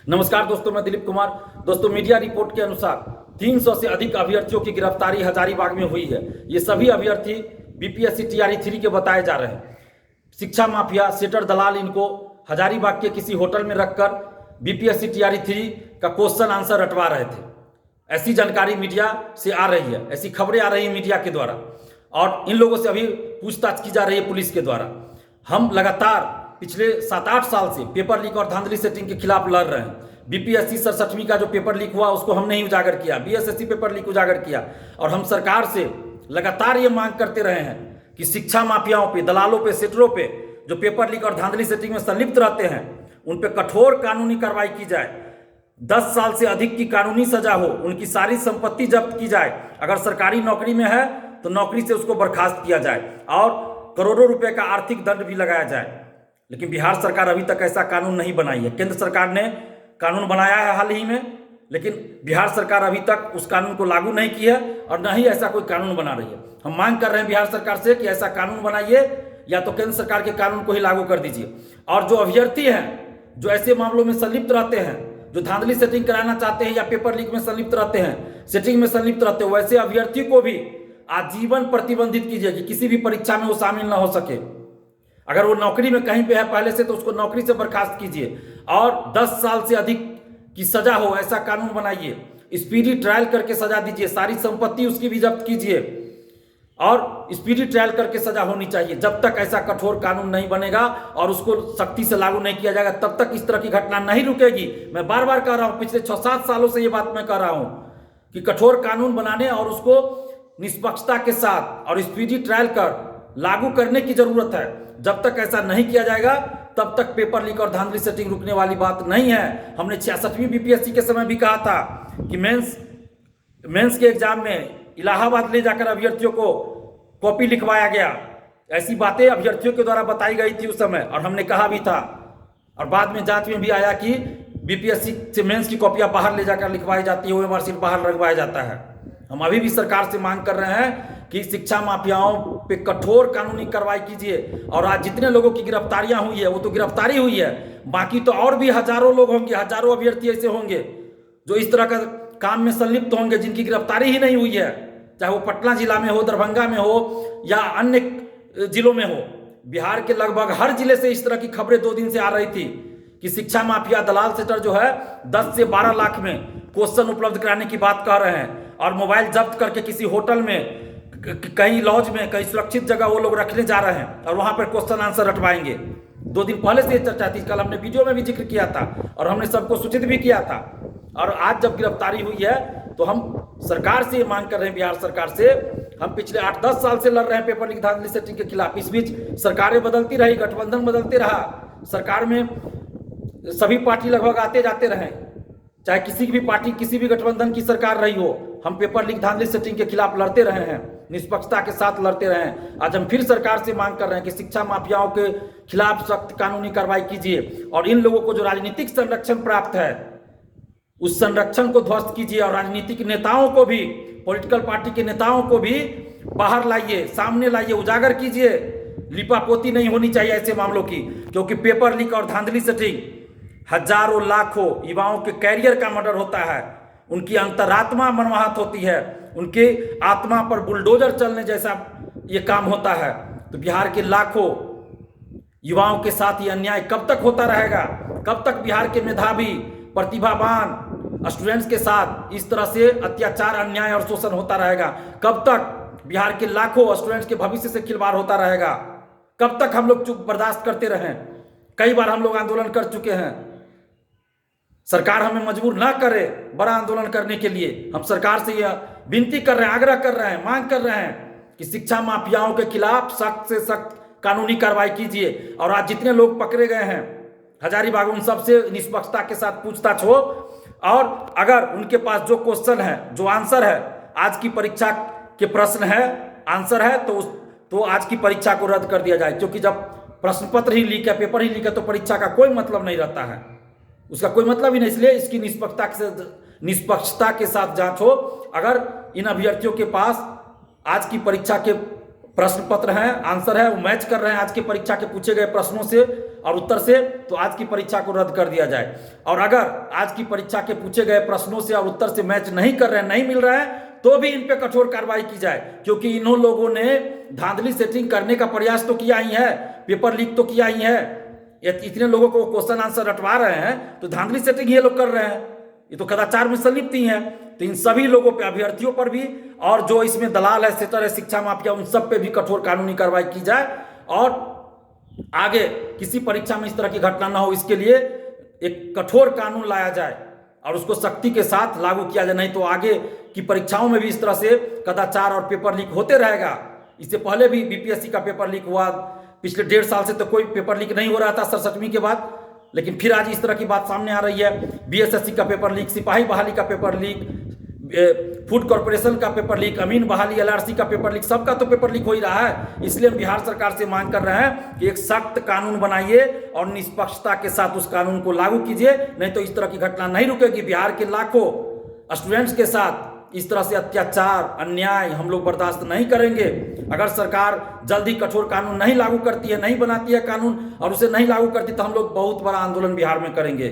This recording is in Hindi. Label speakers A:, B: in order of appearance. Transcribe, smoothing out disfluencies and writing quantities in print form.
A: नमस्कार दोस्तों, मैं दिलीप कुमार। दोस्तों, मीडिया रिपोर्ट के अनुसार 300 से अधिक अभ्यर्थियों की गिरफ्तारी हजारीबाग में हुई है। ये सभी अभ्यर्थी बीपीएससी टीआरई 3 के बताए जा रहे हैं। शिक्षा माफिया, सेटर दलाल इनको हजारीबाग के किसी होटल में रखकर बीपीएससी टीआरई 3 का क्वेश्चन आंसर रटवा रहे थे। ऐसी जानकारी मीडिया से आ रही है, ऐसी खबरें आ रही है मीडिया के द्वारा, और इन लोगों से अभी पूछताछ की जा रही है पुलिस के द्वारा। हम लगातार पिछले 7-8 साल से पेपर लीक और धांधली सेटिंग के खिलाफ लड़ रहे हैं। बीपीएससी 67वीं का जो पेपर लीक हुआ उसको हमने ही उजागर किया, बीएसएससी पेपर लीक उजागर किया, और हम सरकार से लगातार ये मांग करते रहे हैं कि शिक्षा माफियाओं पे, दलालों पे, सेटरों पे जो पेपर लीक और धांधली सेटिंग में संलिप्त रहते हैं उन पे कठोर कानूनी कार्रवाई की जाए। 10 साल से अधिक की कानूनी सजा हो, उनकी सारी संपत्ति जब्त की जाए, अगर सरकारी नौकरी में है तो नौकरी से उसको बर्खास्त किया जाए और करोड़ों रुपए का आर्थिक दंड भी लगाया जाए। लेकिन बिहार सरकार अभी तक ऐसा कानून नहीं बनाई है। केंद्र सरकार ने कानून बनाया है हाल ही में, लेकिन बिहार सरकार अभी तक उस कानून को लागू नहीं की है और न ही ऐसा कोई कानून बना रही है। हम मांग कर रहे हैं बिहार सरकार से कि ऐसा कानून बनाइए या तो केंद्र सरकार के कानून को ही लागू कर दीजिए। और जो अभ्यर्थी हैं जो ऐसे मामलों में संलिप्त रहते हैं, जो धांधली सेटिंग कराना चाहते हैं या पेपर लीक में संलिप्त रहते हैं, सेटिंग में संलिप्त रहते हैं, वैसे अभ्यर्थी को भी आजीवन प्रतिबंधित कीजिए कि किसी भी परीक्षा में वो शामिल न हो सके। अगर वो नौकरी में कहीं पे है पहले से तो उसको नौकरी से बर्खास्त कीजिए और 10 साल से अधिक की सजा हो ऐसा कानून बनाइए। स्पीडी ट्रायल करके सजा दीजिए, सारी संपत्ति उसकी भी जब्त कीजिए और स्पीडी ट्रायल करके सजा होनी चाहिए। जब तक ऐसा कठोर कानून नहीं बनेगा और उसको सख्ती से लागू नहीं किया जाएगा तब तक इस तरह की घटना नहीं रुकेगी। मैं बार बार कह रहा हूं, पिछले 6-7 सालों से ये बात मैं कह रहा हूं कि कठोर कानून बनाने और उसको निष्पक्षता के साथ और स्पीडी ट्रायल कर लागू करने की जरूरत है। जब तक ऐसा नहीं किया जाएगा तब तक पेपर लीक और धांधली सेटिंग रुकने वाली बात नहीं है। हमने 66वीं बीपीएससी के समय भी कहा था कि मेंस के एग्जाम में इलाहाबाद ले जाकर अभ्यर्थियों को कॉपी लिखवाया गया। ऐसी बातें अभ्यर्थियों के द्वारा बताई गई थी उस समय और हमने कहा भी था, और बाद में जांच में भी आया कि बीपीएससी से मेंस की कॉपियां बाहर ले जाकर लिखवाई जाती है, ओएमआर शीट बाहर लगवाया जाता है। हम अभी भी सरकार से मांग कर रहे हैं कि शिक्षा माफियाओं पे कठोर कानूनी कार्रवाई कीजिए। और आज जितने लोगों की गिरफ्तारियां हुई है वो तो गिरफ्तारी हुई है, बाकी तो और भी हजारों लोग होंगे, हजारों अभ्यर्थी ऐसे होंगे जो इस तरह का काम में संलिप्त होंगे जिनकी गिरफ्तारी ही नहीं हुई है, चाहे वो पटना जिला में हो, दरभंगा में हो या अन्य जिलों में हो। बिहार के लगभग हर जिले से इस तरह की खबरें 2 दिन से आ रही थी कि शिक्षा माफिया, दलाल सेटर जो है 10 से 12 लाख में क्वेश्चन उपलब्ध कराने की बात कह रहे हैं और मोबाइल जब्त करके किसी होटल में, कहीं लॉज में, कहीं सुरक्षित जगह वो लोग रखने जा रहे हैं और वहां पर क्वेश्चन आंसर रटवाएंगे। 2 दिन पहले से चर्चा थी, कल हमने वीडियो में भी जिक्र किया था और हमने सबको सूचित भी किया था। और आज जब गिरफ्तारी हुई है तो हम सरकार से ये मांग कर रहे हैं, बिहार सरकार से, हम पिछले 8-10 साल से लड़ रहे हैं पेपर लीक धांधली सेटिंग के खिलाफ। इस बीच सरकारें बदलती रही, गठबंधन बदलते रहा, सरकार में सभी पार्टी लगभग आते जाते रहे, चाहे किसी भी पार्टी, किसी भी गठबंधन की सरकार रही हो, हम पेपर लीक धांधली सेटिंग के खिलाफ लड़ते रहे हैं, निष्पक्षता के साथ लड़ते रहे हैं। आज हम फिर सरकार से मांग कर रहे हैं कि शिक्षा माफियाओं के खिलाफ सख्त कानूनी कार्रवाई कीजिए और इन लोगों को जो राजनीतिक संरक्षण प्राप्त है उस संरक्षण को ध्वस्त कीजिए और राजनीतिक नेताओं को भी, पॉलिटिकल पार्टी के नेताओं को भी बाहर लाइए, सामने लाइए, उजागर कीजिए। लिपापोती नहीं होनी चाहिए ऐसे मामलों की, क्योंकि पेपर लीक और धांधली सेटिंग हजारों लाखों युवाओं के कैरियर का मर्डर होता है, उनकी अंतरात्मा मनमाहत होती है, उनके आत्मा पर बुलडोजर चलने जैसा ये काम होता है। तो बिहार के लाखों युवाओं के साथ ये अन्याय कब तक होता रहेगा? कब तक बिहार के मेधावी, प्रतिभावान स्टूडेंट्स के साथ इस तरह से अत्याचार, अन्याय और शोषण होता रहेगा? कब तक बिहार के लाखों स्टूडेंट्स के भविष्य से खिलवाड़ होता रहेगा? कब तक हम लोग चुप बर्दाश्त करते रहें? कई बार हम लोग आंदोलन कर चुके हैं, सरकार हमें मजबूर ना करे बड़ा आंदोलन करने के लिए। हम सरकार से यह विनती कर रहे हैं, आग्रह कर रहे हैं, मांग कर रहे हैं कि शिक्षा माफियाओं के खिलाफ सख्त से सख्त कानूनी कार्रवाई कीजिए। और आज जितने लोग पकड़े गए हैं हजारीबाग, उन सबसे निष्पक्षता के साथ पूछताछ हो और अगर उनके पास जो क्वेश्चन है, जो आंसर है, आज की परीक्षा के प्रश्न है, आंसर है, तो आज की परीक्षा को रद्द कर दिया जाए। क्योंकि जब प्रश्न पत्र ही लीक है, पेपर ही लीक है, तो परीक्षा का कोई मतलब नहीं रहता है, उसका कोई मतलब ही नहीं। इसलिए इसकी निष्पक्षता के साथ जांच हो। अगर इन अभ्यर्थियों के पास आज की परीक्षा के प्रश्न पत्र हैं, आंसर है, वो मैच कर रहे हैं आज की परीक्षा के पूछे गए प्रश्नों से और उत्तर से, तो आज की परीक्षा को रद्द कर दिया जाए। और अगर आज की परीक्षा के पूछे गए प्रश्नों से और उत्तर से मैच नहीं कर रहे हैं, नहीं मिल रहा है, तो भी इन पे कठोर कार्रवाई की जाए, क्योंकि इन्हों लोगों ने धांधली सेटिंग करने का प्रयास तो किया ही है, पेपर लीक तो किया ही है। इतने लोगों को क्वेश्चन आंसर रटवा रहे हैं, तो धांधली सेटिंग ये लोग कर रहे हैं, ये तो कदाचार में संलिप्त ही हैं। तो इन सभी लोगों पे, अभ्यर्थियों पर भी और जो इसमें दलाल है, सेटर है, शिक्षा माफिया, उन सब पे भी कठोर कानूनी कार्रवाई की जाए और आगे किसी परीक्षा में इस तरह की घटना ना हो, इसके लिए एक कठोर कानून लाया जाए और उसको सख्ती के साथ लागू किया जाए। नहीं तो आगे की परीक्षाओं में भी इस तरह से कदाचार और पेपर लीक होते रहेगा। इससे पहले भी बीपीएससी का पेपर लीक हुआ, पिछले 1.5 साल से तो कोई पेपर लीक नहीं हो रहा था 67वीं के बाद, लेकिन फिर आज इस तरह की बात सामने आ रही है। बीएसएससी का पेपर लीक, सिपाही बहाली का पेपर लीक, फूड कॉर्पोरेशन का पेपर लीक, अमीन बहाली, एलआरसी का पेपर लीक, सबका तो पेपर लीक हो ही रहा है। इसलिए हम बिहार सरकार से मांग कर रहे हैं कि एक सख्त कानून बनाइए और निष्पक्षता के साथ उस कानून को लागू कीजिए, नहीं तो इस तरह की घटना नहीं रुकेगी। बिहार के लाखों स्टूडेंट्स के साथ इस तरह से अत्याचार, अन्याय हम लोग बर्दाश्त नहीं करेंगे। अगर सरकार जल्दी कठोर कानून नहीं लागू करती है, नहीं बनाती है कानून और उसे नहीं लागू करती, तो हम लोग बहुत बड़ा आंदोलन बिहार में करेंगे।